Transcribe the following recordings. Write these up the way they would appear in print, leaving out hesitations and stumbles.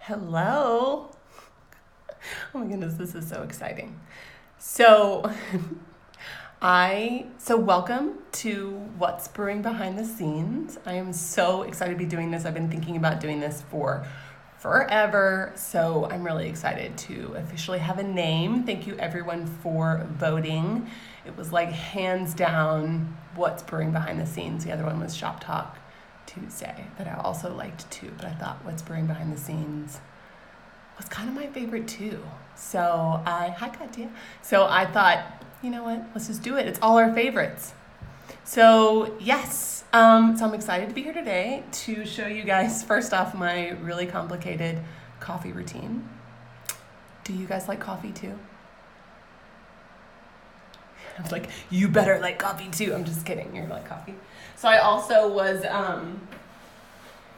Hello. Oh my goodness, this is so exciting. So, welcome to What's Brewing Behind the Scenes. I am so excited to be doing this. I've been thinking about doing this for forever. So, I'm really excited to officially have a name. Thank you everyone for voting. It was like hands down What's Brewing Behind the Scenes. The other one was Shop Talk Tuesday that I also liked too, but I thought What's Brewing Behind the Scenes was kind of my favorite too. Hi Katya. So I thought, you know what, let's just do it. It's all our favorites. So yes, so I'm excited to be here today to show you guys first off my really complicated coffee routine. Do you guys like coffee too? I was like, you better like coffee too. I'm just kidding, you're like coffee. So I also was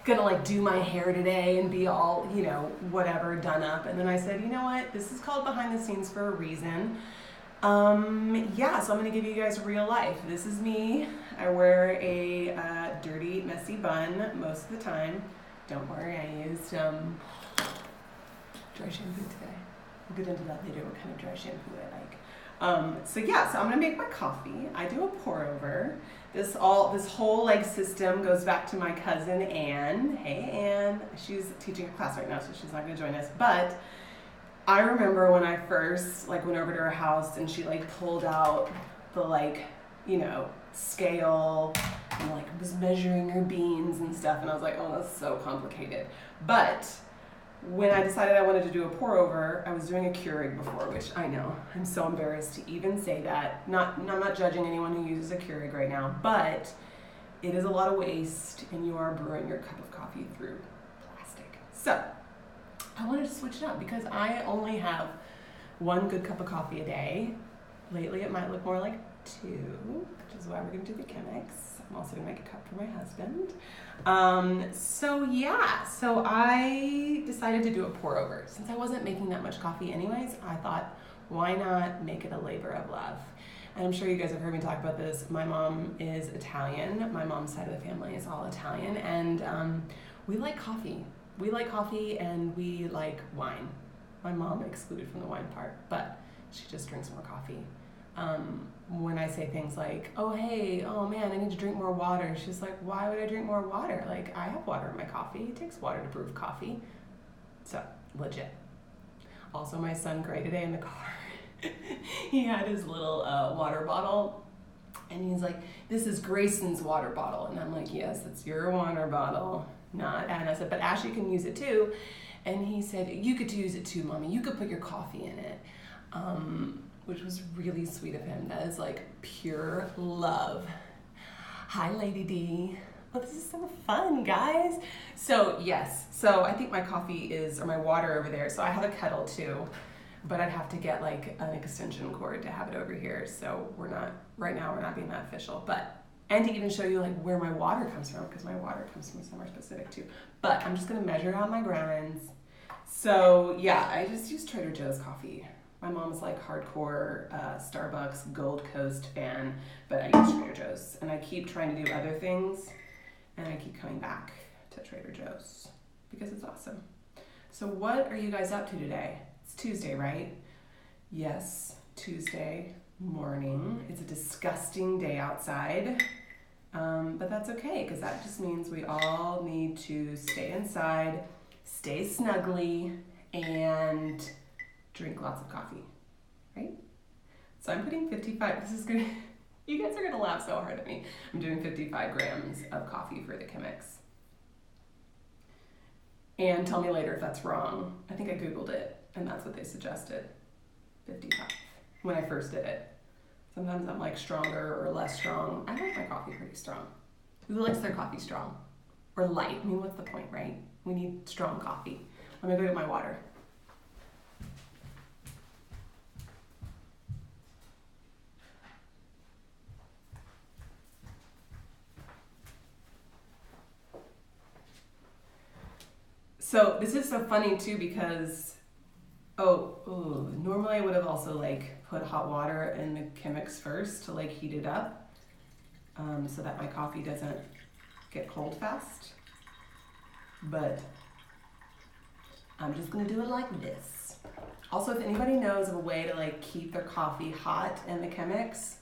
gonna like do my hair today and be all, whatever, done up. And then I said, you know what, this is called behind the scenes for a reason. So I'm gonna give you guys real life. This is me. I wear a dirty, messy bun most of the time. Don't worry, I used dry shampoo today. We'll get into that later, what kind of dry shampoo I like. So I'm gonna make my coffee. I do a pour over. This whole system goes back to my cousin Anne. Hey Anne, she's teaching a class right now, so she's not gonna join us. But I remember when I first went over to her house and she pulled out the scale and was measuring her beans and stuff, and I was like, oh, that's so complicated. But when I decided I wanted to do a pour over, I was doing a Keurig before, which I know, I'm so embarrassed to even say that. I'm not judging anyone who uses a Keurig right now, but it is a lot of waste and you are brewing your cup of coffee through plastic. So I wanted to switch it up because I only have one good cup of coffee a day. Lately it might look more like two, which is why we're gonna do the Chemex. I'm also gonna make a cup for my husband. So I decided to do a pour over. Since I wasn't making that much coffee anyways, I thought, why not make it a labor of love? And I'm sure you guys have heard me talk about this. My mom is Italian. My mom's side of the family is all Italian, and we like coffee. We like coffee and we like wine. My mom excluded from the wine part, but she just drinks more coffee. When I say things like, oh man, I need to drink more water, she's like, why would I drink more water? I have water in my coffee. It takes water to brew coffee. So, legit. Also, my son Gray today in the car, he had his little water bottle, and he's like, this is Grayson's water bottle. And I'm like, yes, it's your water bottle, not Anna. I said, but Ashley can use it too. And he said, you could use it too, Mommy. You could put your coffee in it. Which was really sweet of him. That is pure love. Hi, Lady D. Oh, this is so fun, guys. So I think my coffee or my water over there. So I have a kettle too, but I'd have to get an extension cord to have it over here. So right now we're not being that official, and to even show you where my water comes from, because my water comes from somewhere specific too. But I'm just gonna measure out my grinds. So I just use Trader Joe's coffee. My mom's hardcore Starbucks Gold Coast fan, but I use Trader Joe's. And I keep trying to do other things, and I keep coming back to Trader Joe's because it's awesome. So what are you guys up to today? It's Tuesday, right? Yes, Tuesday morning. It's a disgusting day outside, but that's okay, because that just means we all need to stay inside, stay snugly, and drink lots of coffee, right? So I'm putting 55, you guys are gonna laugh so hard at me. I'm doing 55 grams of coffee for the Chemex. And tell me later if that's wrong. I think I Googled it, and that's what they suggested, 55, when I first did it. Sometimes I'm stronger or less strong. I like my coffee pretty strong. Who likes their coffee strong? Or light? I mean, what's the point, right? We need strong coffee. Let me go get my water. So this is so funny too because, normally I would have also put hot water in the Chemex first to heat it up, so that my coffee doesn't get cold fast. But I'm just gonna do it like this. Also, if anybody knows of a way to like keep their coffee hot in the Chemex,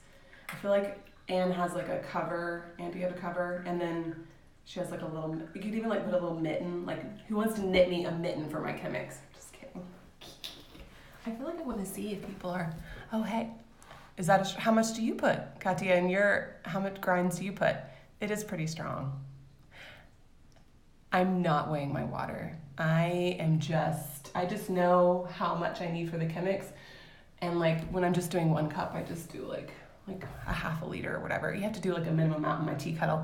I feel like Anne has like a cover. Anne, do you have a cover? And then she has like a little, you could even like put a little mitten. Like, who wants to knit me a mitten for my Chemex? Just kidding. I feel like I want to see if people are, oh, hey. Is that how much do you put, Katia? And how much grinds do you put? It is pretty strong. I'm not weighing my water. I just know how much I need for the Chemex. And like when I'm just doing 1 cup, I just do like a half a liter or whatever. You have to do like a minimum amount in my tea kettle.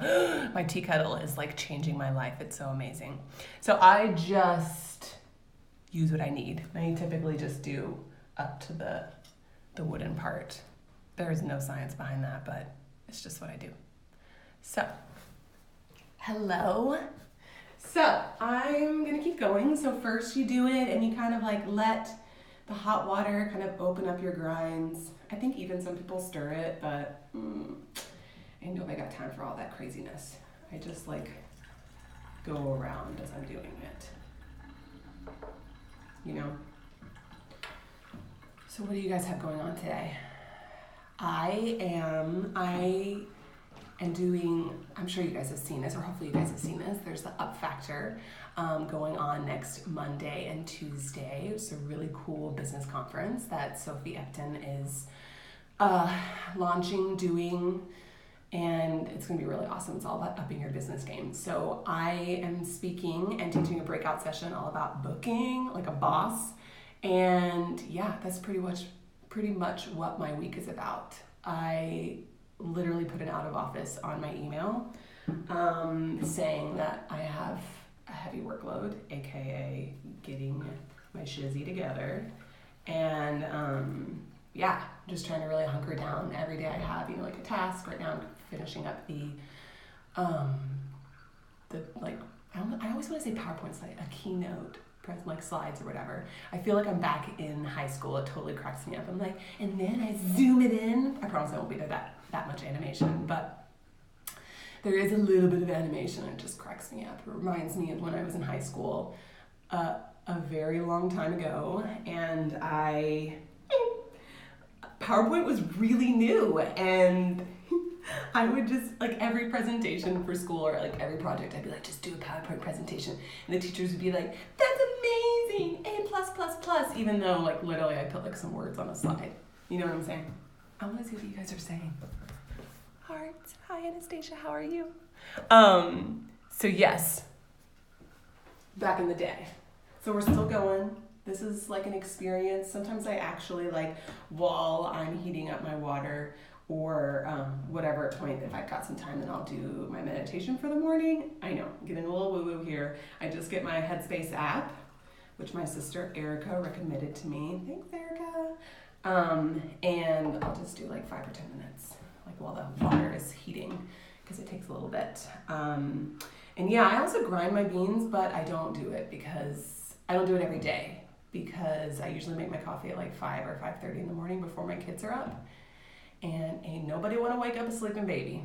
My tea kettle is like changing my life. It's so amazing. So I just use what I need. I typically just do up to the wooden part. There's no science behind that, but it's just what I do. So, hello. So, I'm gonna keep going. So first you do it and you kind of like let the hot water kind of open up your grinds. I think even some people stir it, but I know I got time for all that craziness. I just like go around as I'm doing it. You know? So what do you guys have going on today? I am doing, I'm sure you guys have seen this, or hopefully you guys have seen this. There's the Up Factor going on next Monday and Tuesday. It's a really cool business conference that Sophie Epton is launching, doing, and it's gonna be really awesome. It's all about upping your business game. So I am speaking and teaching a breakout session all about booking like a boss. And yeah, that's pretty much what my week is about. I literally put an out of office on my email saying that I have a heavy workload, aka getting my shizzy together, and yeah, just trying to really hunker down. Every day I have, like a task. Right now I'm finishing up the like, I always want to say PowerPoint slide, a keynote, like slides or whatever. I feel like I'm back in high school. It totally cracks me up. I'm like, and then I zoom it in. I promise I won't be there that much animation, but there is a little bit of animation. It just cracks me up. It reminds me of when I was in high school a very long time ago, and PowerPoint was really new, and I would just, like, every presentation for school or like every project, I'd be like, just do a PowerPoint presentation. And the teachers would be like, that's amazing, A+++, even though like literally I put like some words on a slide. You know what I'm saying? I want to see what you guys are saying. Hearts. Hi, Anastasia, how are you? So yes, back in the day. So we're still going. This is like an experience. Sometimes I actually, like, while I'm heating up my water, or whatever point, if I've got some time, then I'll do my meditation for the morning. I know, I'm getting a little woo-woo here. I just get my Headspace app, which my sister Erica recommended to me. Thanks, Erica. And I'll just do like 5 or 10 minutes, like while the water is heating, because it takes a little bit. And yeah, I also grind my beans, but I don't do it every day, because I usually make my coffee at like 5 or 5:30 in the morning before my kids are up. And ain't nobody want to wake up a sleeping baby.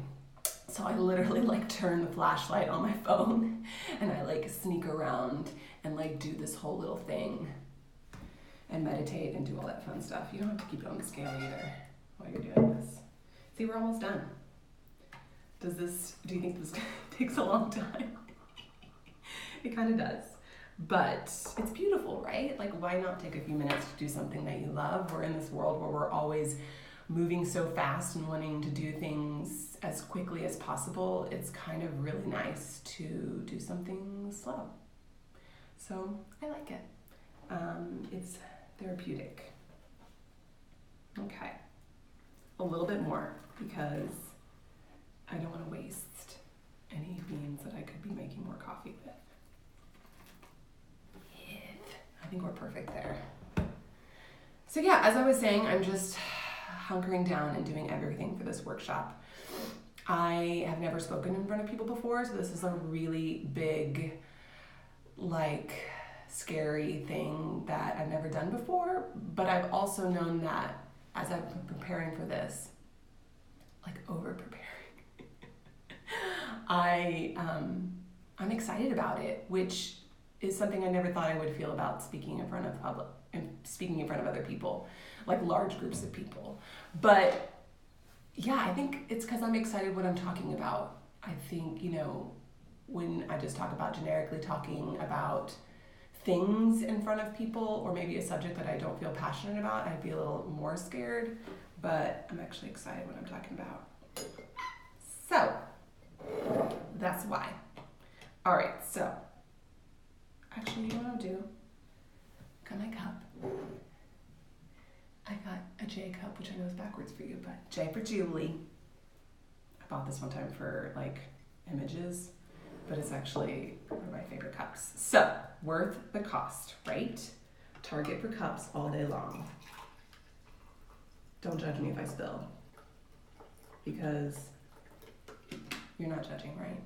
So I literally like turn the flashlight on my phone and I like sneak around and like do this whole little thing and meditate and do all that fun stuff. You don't have to keep it on the scale either while you're doing this. See, we're almost done. Do you think this takes a long time? It kind of does. But it's beautiful, right? Like, why not take a few minutes to do something that you love? We're in this world where we're always moving so fast and wanting to do things as quickly as possible. It's kind of really nice to do something slow. So I like it. It's therapeutic. Okay, a little bit more, because I don't want to waste any beans that I could be making more coffee with. I think we're perfect there. So yeah, as I was saying, I'm just hunkering down and doing everything for this workshop. I have never spoken in front of people before, so this is a really big, like, scary thing that I've never done before, but I've also known that as I've been preparing for this, like over-preparing, I'm excited about it, which is something I never thought I would feel about speaking in front of other people, like large groups of people. But yeah, I think it's because I'm excited what I'm talking about. I think, when I just talk about generically talking about things in front of people, or maybe a subject that I don't feel passionate about, I'd be a little more scared, but I'm actually excited what I'm talking about. So, that's why. All right, so, actually, you know what I'll do? Got my cup. I got a J cup, which I know is backwards for you, but J for Julie. I bought this one time for images, but it's actually one of my favorite cups. So, worth the cost, right? Target for cups all day long. Don't judge me if I spill, because you're not judging, right?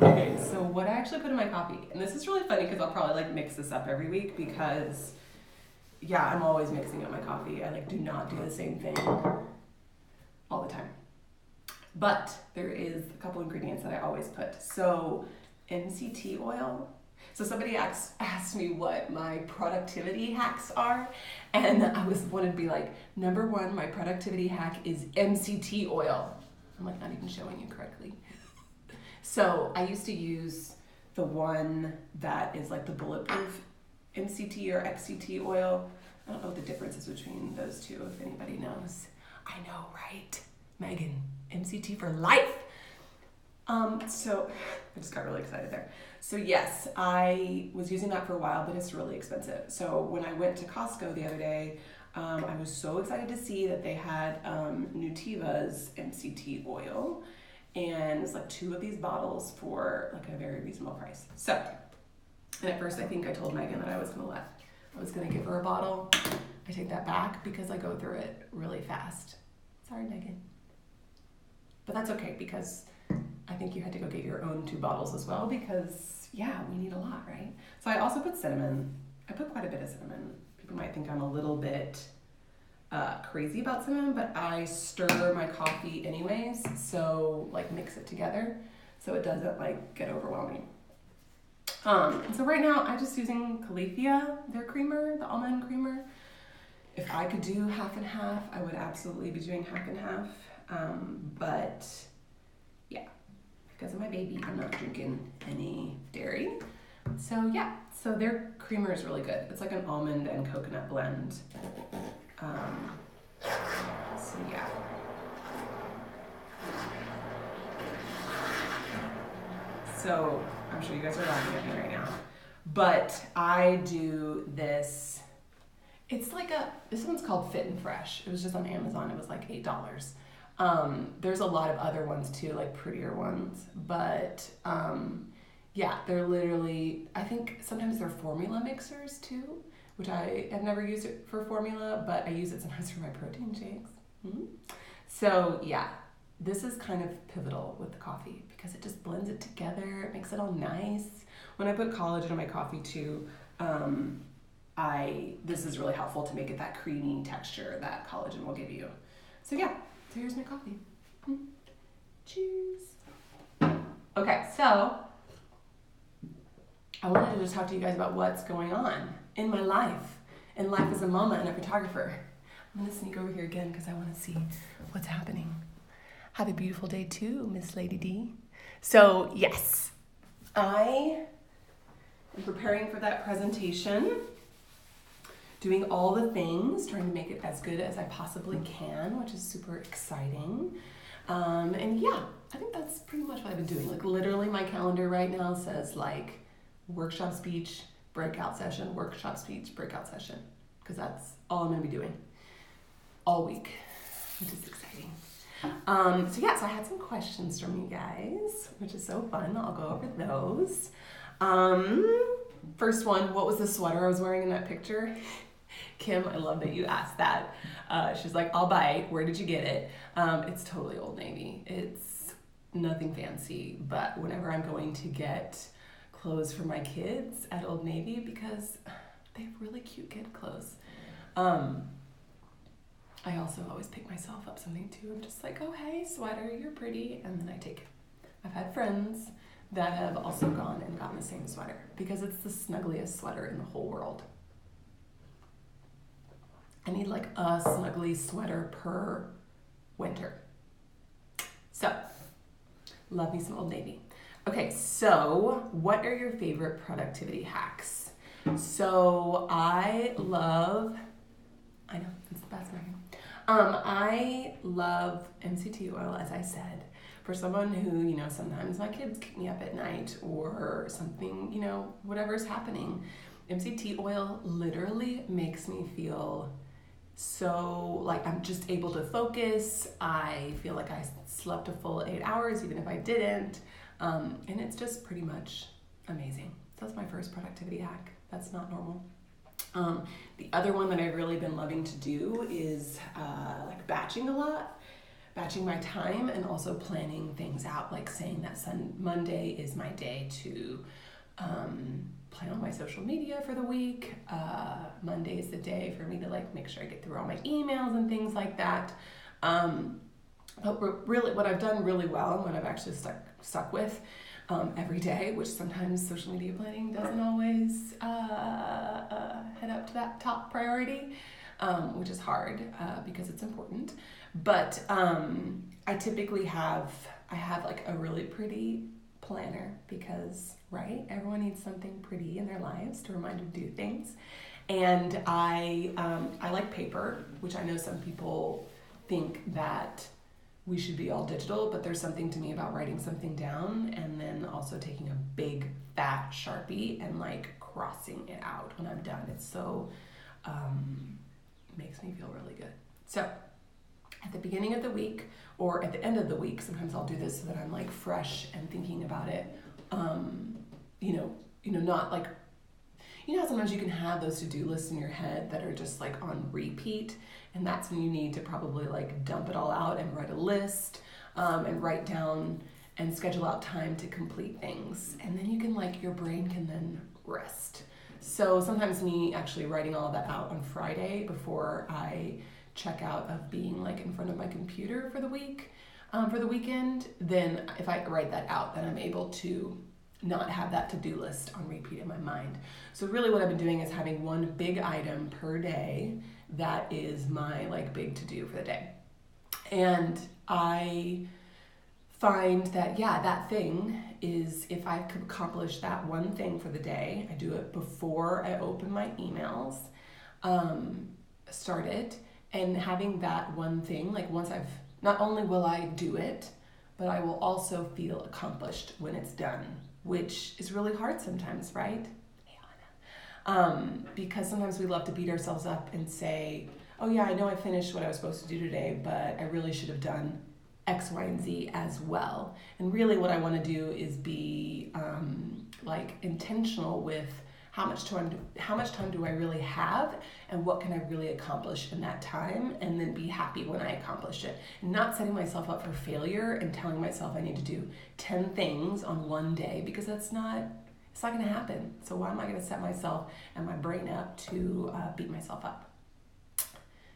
Okay, so what I actually put in my coffee, and this is really funny because I'll probably mix this up every week because, yeah, I'm always mixing up my coffee. I do not do the same thing all the time. But there is a couple ingredients that I always put. So MCT oil. So somebody asked me what my productivity hacks are, and I wanted to be number one, my productivity hack is MCT oil. I'm not even showing you correctly. So I used to use the one that is the bulletproof MCT or XCT oil. I don't know what the difference is between those two, if anybody knows. I know, right? Megan, MCT for life. So I just got really excited there. So yes, I was using that for a while, but it's really expensive. So when I went to Costco the other day, I was so excited to see that they had Nutiva's MCT oil, and it's 2 of these bottles for a very reasonable price. So, and at first I think I told Megan that I was gonna give her a bottle. I take that back because I go through it really fast. Sorry, Megan. But that's okay, because I think you had to go get your own 2 bottles as well, because yeah, we need a lot, right? So I also put cinnamon. I put quite a bit of cinnamon. People might think I'm a little bit crazy about cinnamon, but I stir my coffee anyways, so mix it together so it doesn't get overwhelming. And so right now I'm just using Califia, their creamer, the almond creamer. If I could do half and half, I would absolutely be doing half and half. But yeah, because of my baby, I'm not drinking any dairy. So yeah, so their creamer is really good. It's an almond and coconut blend. So yeah. So I'm sure you guys are laughing at me right now, but I do this. It's this one's called Fit and Fresh. It was just on Amazon. It was $8. There's a lot of other ones too, prettier ones, but yeah, they're literally, I think sometimes they're formula mixers too, which I have never used it for formula, but I use it sometimes for my protein shakes. So yeah, this is kind of pivotal with the coffee because it just blends it together. It makes it all nice. When I put collagen in my coffee too, this is really helpful to make it that creamy texture that collagen will give you. So yeah, so here's my coffee. Cheers. Okay, so I wanted to just talk to you guys about what's going on in my life, as a mama and a photographer. I'm gonna sneak over here again because I want to see what's happening. Have a beautiful day too, Miss Lady D. So yes, I am preparing for that presentation, doing all the things, trying to make it as good as I possibly can, which is super exciting. And yeah, I think that's pretty much what I've been doing. Literally my calendar right now says workshop speech, breakout session, workshop speech, breakout session, because that's all I'm gonna be doing all week, which is exciting. So yeah, so I had some questions from you guys, which is so fun. I'll go over those. First one, what was the sweater I was wearing in that picture? Kim, I love that you asked that. She's like, I'll buy it. Where did you get it? It's totally Old Navy. It's nothing fancy, but whenever I'm going to get clothes for my kids at Old Navy, because they have really cute kid clothes. I also always pick myself up something too. I'm just oh, hey, sweater, you're pretty. And then I take it. I've had friends that have also gone and gotten the same sweater because it's the snuggliest sweater in the whole world. I need like a snuggly sweater per winter. So, love me some Old Navy. Okay, so what are your favorite productivity hacks? So I know, it's the best, Megan. I love MCT oil, as I said, for someone who, sometimes my kids kick me up at night or something, whatever's happening. MCT oil literally makes me feel so like I'm just able to focus. I feel like I slept a full 8 hours, even if I didn't. And it's just pretty much amazing. So that's my first productivity hack. That's not normal. The other one that I've really been loving to do is like batching a lot, batching my time, and also planning things out, like saying that Monday is my day to plan on my social media for the week. Monday is the day for me to like make sure I get through all my emails and things like that. But really, what I've done really well and what I've actually stuck with every day, which sometimes social media planning doesn't always head up to that top priority, which is hard because it's important. But I typically have like a really pretty planner because, right, everyone needs something pretty in their lives to remind them to do things. And I like paper, which I know some people think that we should be all digital, but there's something to me about writing something down and then also taking a big fat Sharpie and like crossing it out when I'm done. It's so, makes me feel really good. So at the beginning of the week or at the end of the week, sometimes I'll do this so that I'm like fresh and thinking about it. Not like, how sometimes you can have those to-do lists in your head that are just like on repeat, and that's when you need to probably like dump it all out and write a list, and write down and schedule out time to complete things. And then you can your brain can then rest. So sometimes me actually writing all of that out on Friday before I check out of being like in front of my computer for the week, for the weekend, then if I write that out, then I'm able to not have that to-do list on repeat in my mind. So really what I've been doing is having one big item per day that is my big to-do for the day. And I find that, that thing is, if I could accomplish that one thing for the day, I do it before I open my emails, start it, and having that one thing, once not only will I do it, but I will also feel accomplished when it's done, which is really hard sometimes, right? Hey, Anna. Because sometimes we love to beat ourselves up and say, oh yeah, I know I finished what I was supposed to do today, but I really should have done X, Y, and Z as well. And really what I want to do is be intentional with how much time do I really have, and what can I really accomplish in that time, and then be happy when I accomplish it. And not setting myself up for failure and telling myself I need to do 10 things on one day, because it's not going to happen. So why am I going to set myself and my brain up to beat myself up?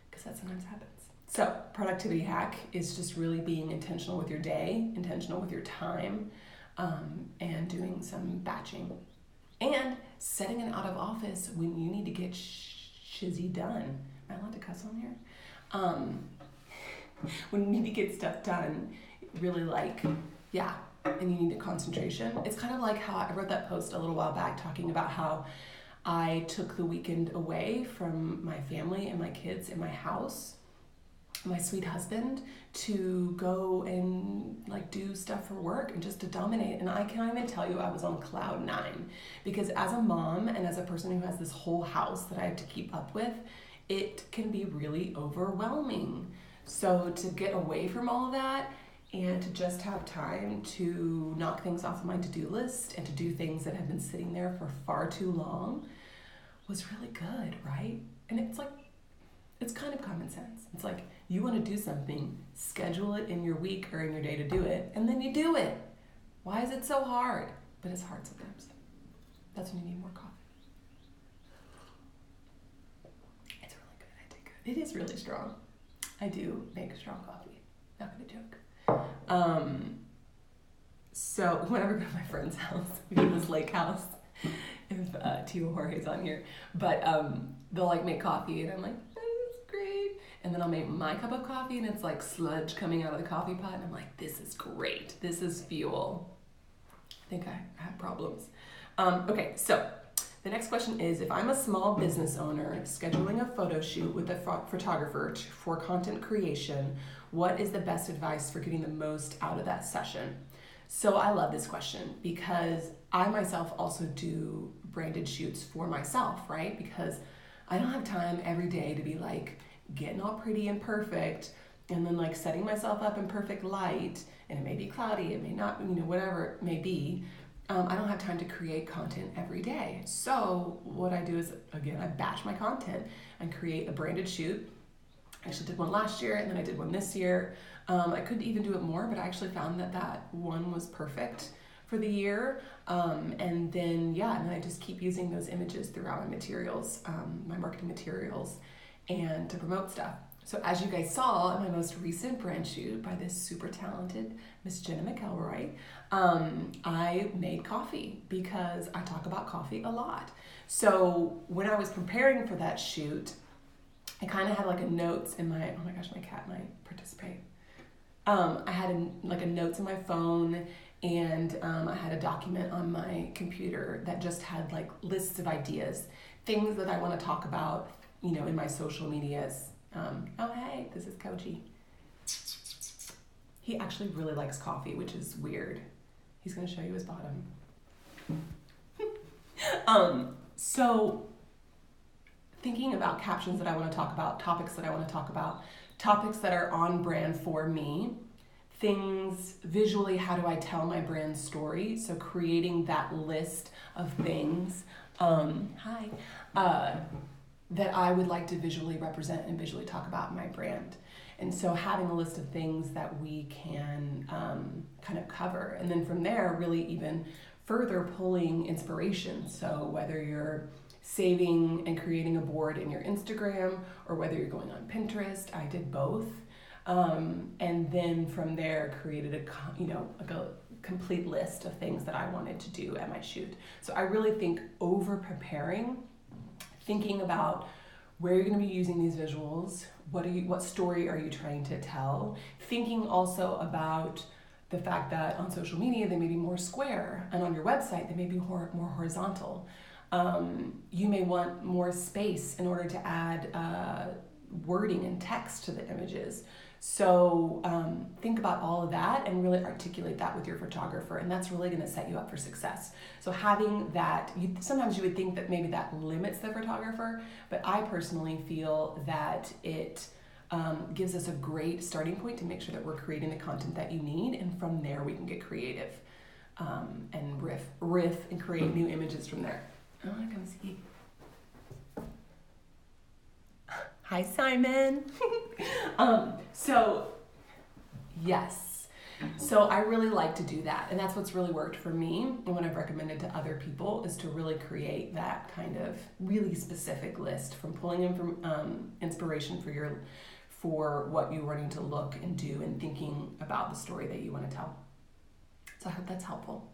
Because that sometimes happens. So productivity hack is just really being intentional with your day, intentional with your time, and doing some batching. And setting an out of office when you need to get shizzy done. Am I allowed to cuss on here? When you need to get stuff done, really and you need a concentration. It's kind of like how I wrote that post a little while back talking about how I took the weekend away from my family and my kids in my house, my sweet husband, to go and do stuff for work and just to dominate. And I can't even tell you I was on cloud 9, because as a mom and as a person who has this whole house that I have to keep up with, it can be really overwhelming. So to get away from all of that and to just have time to knock things off of my to-do list and to do things that have been sitting there for far too long was really good, right? And it's kind of common sense. It's you want to do something, schedule it in your week or in your day to do it, and then you do it. Why is it so hard? But it's hard sometimes. That's when you need more coffee. It's really good. I take it. It is really strong. I do make strong coffee. Not gonna joke. So whenever I go to my friend's house, we go to this lake house, if Tio Jorge's on here, but they'll like make coffee and I'm like, oh, that's great. And then I'll make my cup of coffee and it's like sludge coming out of the coffee pot and I'm like, this is great. This is fuel. I think I have problems. Okay, so the next question is, if I'm a small business owner scheduling a photo shoot with a photographer for content creation, what is the best advice for getting the most out of that session? So I love this question because I myself also do branded shoots for myself, right? Because I don't have time every day to be like getting all pretty and perfect and then like setting myself up in perfect light, and it may be cloudy, it may not, whatever it may be. I don't have time to create content every day. So what I do is, again, I batch my content and create a branded shoot. I actually did one last year and then I did one this year. I could even do it more, but I actually found that one was perfect for the year. And then I just keep using those images throughout my materials, my marketing materials, and to promote stuff. So as you guys saw in my most recent brand shoot by this super talented Miss Jenna McElroy, I made coffee because I talk about coffee a lot. So when I was preparing for that shoot, I kind of had like a notes in my, oh my gosh, my cat might participate. I had a notes in my phone, and I had a document on my computer that just had like lists of ideas, things that I want to talk about, in my social medias. Oh hey, this is Koji. He actually really likes coffee, which is weird. He's gonna show you his bottom. So thinking about captions that I want to talk about, topics that I want to talk about, topics that are on brand for me, things visually, how do I tell my brand story? So creating that list of things, that I would like to visually represent and visually talk about my brand. And so having a list of things that we can kind of cover. And then from there, really even further pulling inspiration. So whether you're saving and creating a board in your Instagram or whether you're going on Pinterest, I did both. And then from there created a complete list of things that I wanted to do at my shoot. So I really think over preparing, thinking about where you're going to be using these visuals, what story are you trying to tell, thinking also about the fact that on social media they may be more square, and on your website they may be more horizontal. You may want more space in order to add wording and text to the images. So think about all of that and really articulate that with your photographer, and that's really going to set you up for success. So having that, sometimes you would think that maybe that limits the photographer, but I personally feel that it gives us a great starting point to make sure that we're creating the content that you need, and from there we can get creative and riff and create new images from there. I want to come see. Hi, Simon. Yes. So I really like to do that. And that's what's really worked for me. And what I've recommended to other people is to really create that kind of really specific list, from pulling in from inspiration for what you're wanting to look and do, and thinking about the story that you want to tell. So I hope that's helpful.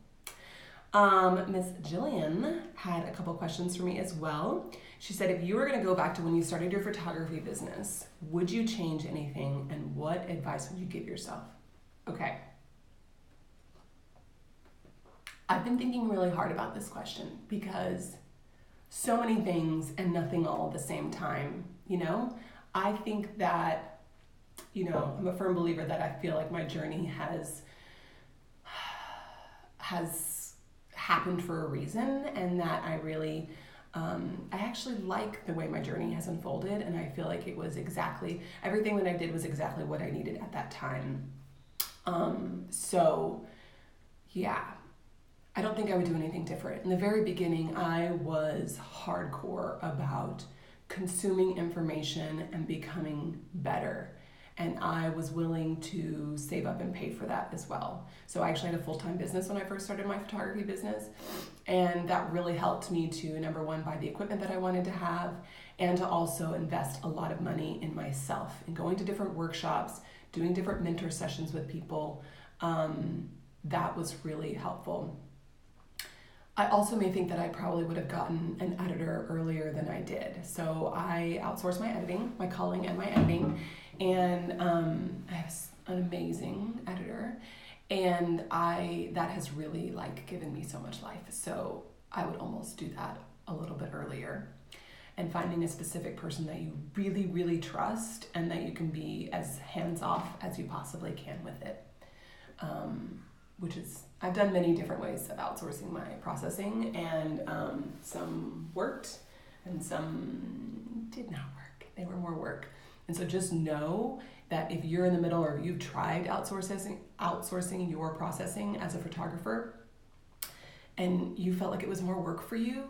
Miss Jillian had a couple questions for me as well. She said, if you were going to go back to when you started your photography business, would you change anything, and what advice would you give yourself? Okay. I've been thinking really hard about this question because so many things and nothing all at the same time, I think that, I'm a firm believer that I feel like my journey has happened for a reason, and that I really, I actually like the way my journey has unfolded, and I feel like it was everything that I did was exactly what I needed at that time. I don't think I would do anything different. In the very beginning, I was hardcore about consuming information and becoming better. And I was willing to save up and pay for that as well. So I actually had a full-time business when I first started my photography business. And that really helped me to, number one, buy the equipment that I wanted to have, and to also invest a lot of money in myself, and going to different workshops, doing different mentor sessions with people, that was really helpful. I also may think that I probably would have gotten an editor earlier than I did. So I outsourced my editing, my culling and my editing, and I have an amazing editor, and that has really like given me so much life. So I would almost do that a little bit earlier, and finding a specific person that you really, really trust and that you can be as hands-off as you possibly can with it. Which is, I've done many different ways of outsourcing my processing, and some worked and some did not work. They were more work. And so just know that if you're in the middle or you've tried outsourcing your processing as a photographer and you felt like it was more work for you,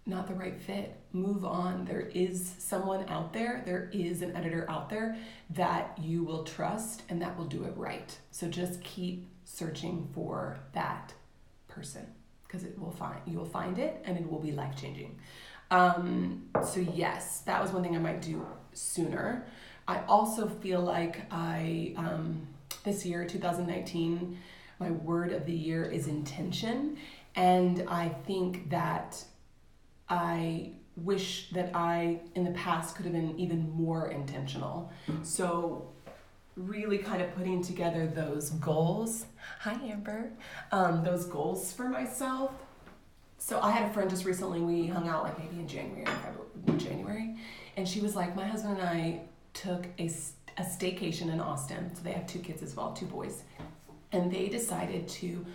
not the right fit, move on. There is someone out there, there is an editor out there that you will trust and that will do it right. So just keep searching for that person, because you will find it and it will be life-changing. So yes, that was one thing I might do sooner. I also feel like this year, 2019, my word of the year is intention. And I think that I wish that I, in the past, could have been even more intentional. So really kind of putting together those goals. Hi, Amber. Those goals for myself. So I had a friend just recently, we hung out like maybe in January, and she was like, my husband and I took a staycation in Austin. So they have 2 kids as well, 2 boys. And they decided to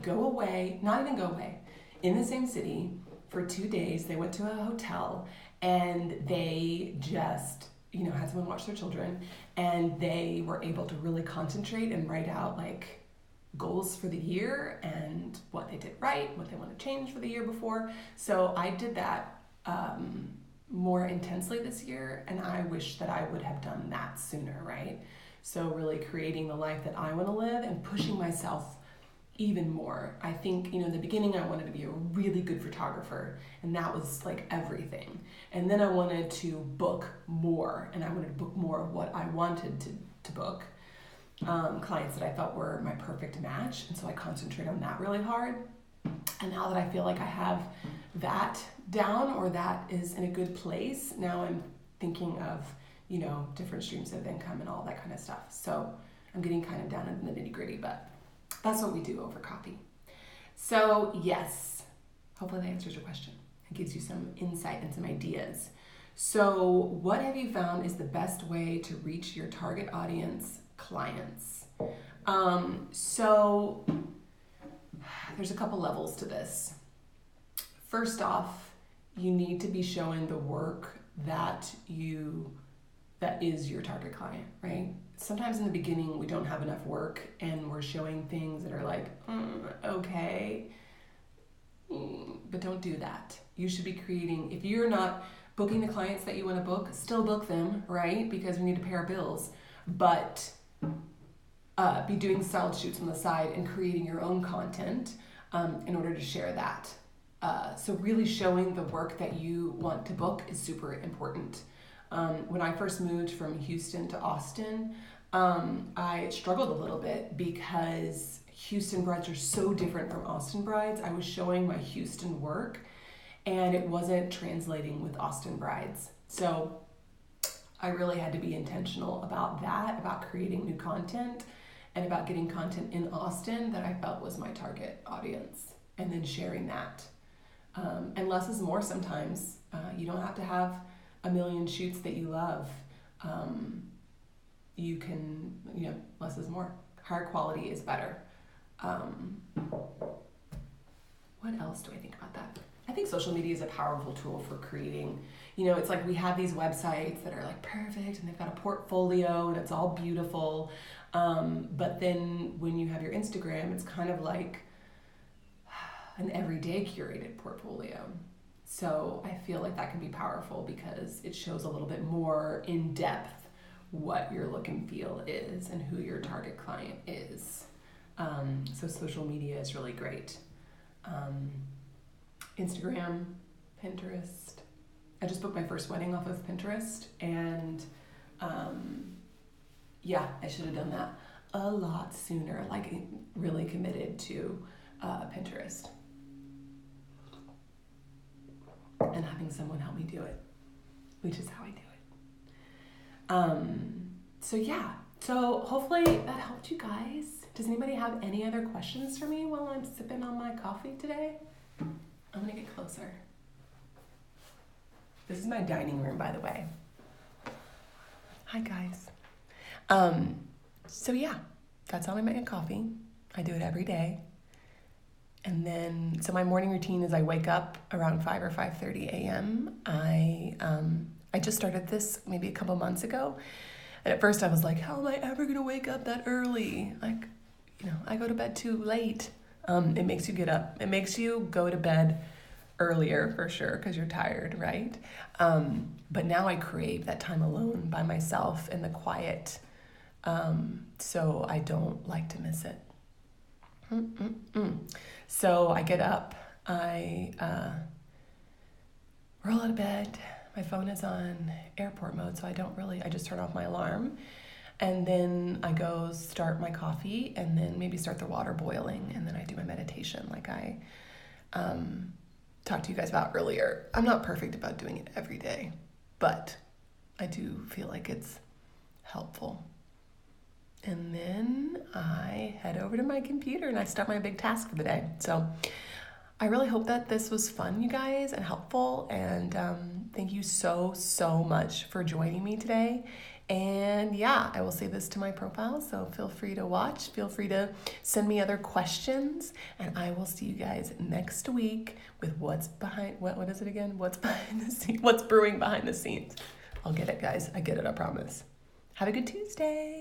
go away, not even go away, in the same city for 2 days. They went to a hotel and they just, had someone watch their children, and they were able to really concentrate and write out like goals for the year and what they did right, what they want to change for the year before. So I did that more intensely this year, and I wish that I would have done that sooner, right? So really creating the life that I want to live and pushing myself even more. I think, in the beginning I wanted to be a really good photographer, and that was like everything. And then I wanted to book more, and I wanted to book more of what I wanted to book. Clients that I thought were my perfect match, and so I concentrate on that really hard. And now that I feel like I have that down, or that is in a good place, now I'm thinking of, different streams of income and all that kind of stuff. So I'm getting kind of down in the nitty-gritty, but that's what we do over coffee. So yes, hopefully that answers your question. It gives you some insight and some ideas. So what have you found is the best way to reach your target audience clients? So there's a couple levels to this. First off, you need to be showing the work that is your target client, right? Sometimes in the beginning we don't have enough work and we're showing things that are like, okay, but don't do that. You should be creating, if you're not booking the clients that you want to book, still book them, right? Because we need to pay our bills, but be doing styled shoots on the side and creating your own content in order to share that. So really showing the work that you want to book is super important. When I first moved from Houston to Austin, I struggled a little bit because Houston brides are so different from Austin brides. I was showing my Houston work and it wasn't translating with Austin brides. So I really had to be intentional about that, about creating new content and about getting content in Austin that I felt was my target audience, and then sharing that. And less is more sometimes. You don't have to have a million shoots that you love. You can, less is more. Higher quality is better. What else do I think about that? I think social media is a powerful tool for creating, it's like we have these websites that are like perfect and they've got a portfolio and it's all beautiful. But then when you have your Instagram, it's kind of like an everyday curated portfolio. So I feel like that can be powerful because it shows a little bit more in depth what your look and feel is and who your target client is. So social media is really great. Instagram, Pinterest. I just booked my first wedding off of Pinterest, and I should have done that a lot sooner, like really committed to Pinterest and having someone help me do it, which is how I do it. So yeah, so hopefully that helped you guys. Does anybody have any other questions for me while I'm sipping on my coffee today? I'm gonna get closer. This is my dining room, by the way. Hi guys. So yeah, that's how I make a coffee. I do it every day. And then, so my morning routine is I wake up around 5 or 5:30 a.m. I just started this maybe a couple months ago. And at first I was like, how am I ever gonna wake up that early? Like, I go to bed too late. It makes you get up. It makes you go to bed earlier for sure because you're tired, right? But now I crave that time alone by myself in the quiet. So I don't like to miss it. So I get up, I roll out of bed, my phone is on airport mode, so I just turn off my alarm, and then I go start my coffee, and then maybe start the water boiling, and then I do my meditation like I talked to you guys about earlier. I'm not perfect about doing it every day, but I do feel like it's helpful. And then I head over to my computer and I start my big task for the day. So I really hope that this was fun, you guys, and helpful. And thank you so, so much for joining me today. And yeah, I will save this to my profile, so feel free to watch. Feel free to send me other questions. And I will see you guys next week with what is it again? What's behind the scenes? What's brewing behind the scenes? I'll get it, guys. I get it, I promise. Have a good Tuesday.